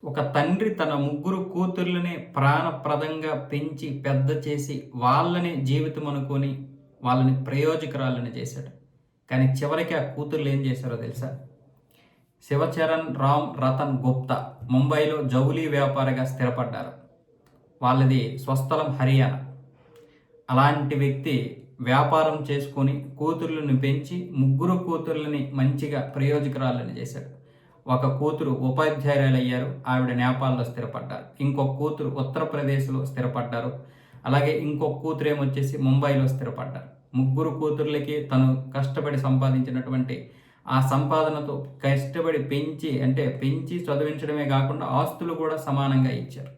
ఒక తండ్రి తన ముగ్గురు కూతుర్లని ప్రాణప్రదంగా పెంచి పెద్ద చేసి వాళ్ళని జీవితం అనుకొని వాళ్ళని ప్రయోజకురాలని చేశాడు. కానీ చివరికి ఆ కూతుర్లు ఏం చేశారో తెలుసా? శివచరణ్ రామ్ రతన్ గుప్తా ముంబైలో జౌలీ వ్యాపారిగా స్థిరపడ్డారు. వాళ్ళది స్వస్థలం హర్యానా. అలాంటి వ్యక్తి వ్యాపారం చేసుకొని కూతుర్లను పెంచి ముగ్గురు కూతుర్లని మంచిగా ప్రయోజకురాలని చేశాడు. ఒక కూతురు ఉపాధ్యాయురాలు అయ్యారు, ఆవిడ నేపాల్లో స్థిరపడ్డారు. ఇంకొక కూతురు ఉత్తరప్రదేశ్లో స్థిరపడ్డారు. అలాగే ఇంకొక కూతురు ఏమొచ్చేసి ముంబైలో స్థిరపడ్డారు. ముగ్గురు కూతుర్లకి తను కష్టపడి సంపాదించినటువంటి ఆ సంపాదనతో కష్టపడి పెంచి చదివించడమే కాకుండా ఆస్తులు కూడా సమానంగా ఇచ్చారు.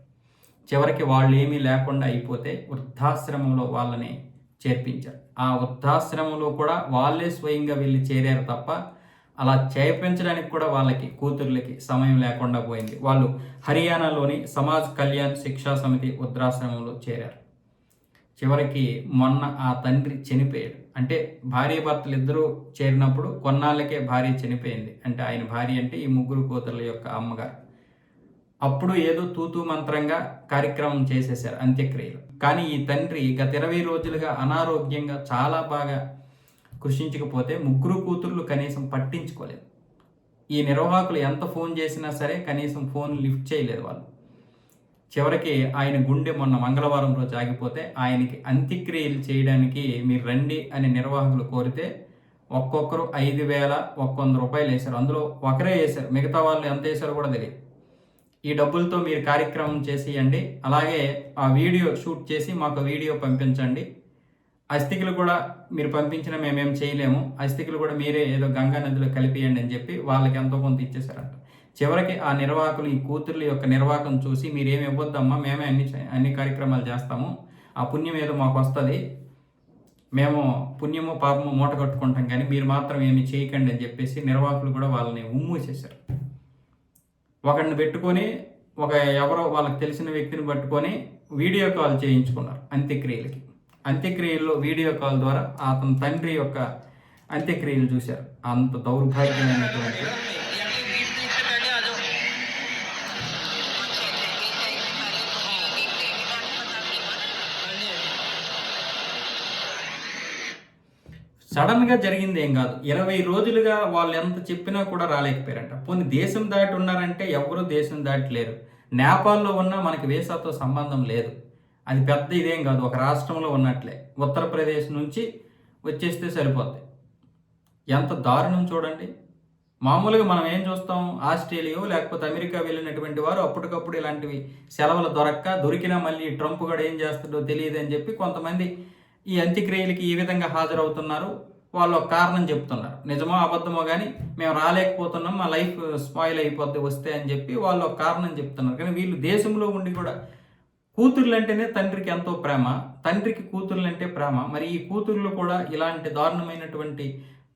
చివరికి వాళ్ళు ఏమీ లేకుండా అయిపోతే వృద్ధాశ్రమంలో వాళ్ళని చేర్పించారు. ఆ వృద్ధాశ్రమంలో కూడా వాళ్ళే స్వయంగా వెళ్ళి చేరారు తప్ప అలా చేయించడానికి కూడా వాళ్ళకి కూతుర్లకి సమయం లేకుండా పోయింది. వాళ్ళు హర్యానాలోని సమాజ్ కళ్యాణ్ శిక్షా సమితి వృద్ధాశ్రమంలో చేరారు. చివరికి మొన్న ఆ తండ్రి చనిపోయాడు. అంటే భార్యాభర్తలు ఇద్దరూ చేరినప్పుడు కొన్నాళ్ళకే భార్య చనిపోయింది. అంటే ఆయన భార్య అంటే ఈ ముగ్గురు కూతుర్ల యొక్క అమ్మగారు. అప్పుడు ఏదో తూతూ మంత్రంగా కార్యక్రమం చేసేశారు, అంత్యక్రియలు. కానీ ఈ తండ్రి గత 20 రోజులుగా అనారోగ్యంగా చాలా బాగా కృషించకపోతే ముగ్గురు కూతుర్లు కనీసం పట్టించుకోలేదు. ఈ నిర్వాహకులు ఎంత ఫోన్ చేసినా సరే కనీసం ఫోన్ లిఫ్ట్ చేయలేదు వాళ్ళు. చివరికి ఆయన గుండె మొన్న మంగళవారం రోజు ఆగిపోతే ఆయనకి అంత్యక్రియలు చేయడానికి మీరు రండి అని నిర్వాహకులు కోరితే ఒక్కొక్కరు 5,100 రూపాయలు వేశారు. అందులో ఒకరే వేశారు, మిగతా వాళ్ళు ఎంత వేశారో కూడా తెలియదు. ఈ డబ్బులతో మీరు కార్యక్రమం చేసేయండి, అలాగే ఆ వీడియో షూట్ చేసి మాకు వీడియో పంపించండి, అస్థికలు కూడా మీరు పంపించినా మేమేం చేయలేము, అస్థికలు కూడా మీరే ఏదో గంగా నదిలో కలిపియండి అని చెప్పి వాళ్ళకి ఎంతో కొంత ఇచ్చేసారంట. చివరికి ఆ నిర్వాహకులు ఈ కూతుర్ల యొక్క నిర్వాహకం చూసి మీరేమి ఇవ్వద్దమ్మా, మేమే అన్ని కార్యక్రమాలు చేస్తాము, ఆ పుణ్యం ఏదో మాకు వస్తుంది, మేము పుణ్యమో పాపమో మూట కట్టుకుంటాం, కానీ మీరు మాత్రం ఏమి చేయకండి అని చెప్పేసి నిర్వాహకులు కూడా వాళ్ళని ఉమ్మూసేశారు. ఒకడిని పెట్టుకొని ఎవరో వాళ్ళకి తెలిసిన వ్యక్తిని పట్టుకొని వీడియో కాల్ చేయించుకున్నారు అంత్యక్రియలకి. అంత్యక్రియల్లో వీడియో కాల్ ద్వారా అతని తండ్రి యొక్క అంత్యక్రియలు చూశారు. అంత దౌర్భాగ్యమైనటువంటి సడన్గా జరిగింది ఏం కాదు. 20 రోజులుగా వాళ్ళు ఎంత చెప్పినా కూడా రాలేకపోయారంట. పోనీ దేశం దాటి ఉన్నారంటే ఎవరు దేశం దాటి లేరు. నేపాల్లో ఉన్నా మనకి వీసాతో సంబంధం లేదు. అది పెద్ద ఇదేం కాదు, ఒక రాష్ట్రంలో ఉన్నట్లే. ఉత్తరప్రదేశ్ నుంచి వచ్చేస్తే సరిపోద్ది. ఎంత దారుణం చూడండి. మామూలుగా మనం ఏం చూస్తాం, ఆస్ట్రేలియా లేకపోతే అమెరికా వెళ్ళినటువంటి వారు అప్పటికప్పుడు ఇలాంటివి సెలవులు దొరికినా మళ్ళీ ట్రంప్ కూడా ఏం చేస్తాడో తెలియదు అని చెప్పి కొంతమంది ఈ అంత్యక్రియలకి ఈ విధంగా హాజరవుతున్నారు. వాళ్ళు ఒక కారణం చెప్తున్నారు, నిజమో అబద్ధమో కానీ మేము రాలేకపోతున్నాం, మా లైఫ్ స్పాయిల్ అయిపోద్ది వస్తే అని చెప్పి వాళ్ళు ఒక కారణం చెప్తున్నారు. కానీ వీళ్ళు దేశంలో ఉండి కూడా కూతుర్లు అంటేనే తండ్రికి ఎంతో ప్రేమ, తండ్రికి కూతుర్లు అంటే ప్రేమ. మరి ఈ కూతుర్లు కూడా ఇలాంటి దారుణమైనటువంటి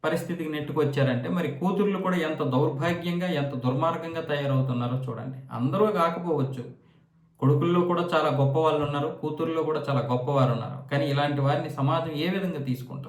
పరిస్థితికి నెట్టుకొచ్చారంటే మరి కూతుర్లు కూడా ఎంత దౌర్భాగ్యంగా ఎంత దుర్మార్గంగా తయారవుతున్నారో చూడండి. అందరూ కాకపోవచ్చు, కొడుకుల్లో కూడా చాలా గొప్ప వాళ్ళు ఉన్నారు, కూతుర్లో కూడా చాలా గొప్పవారు ఉన్నారు. కానీ ఇలాంటి వారిని సమాజం ఏ విధంగా తీసుకుంటుంది?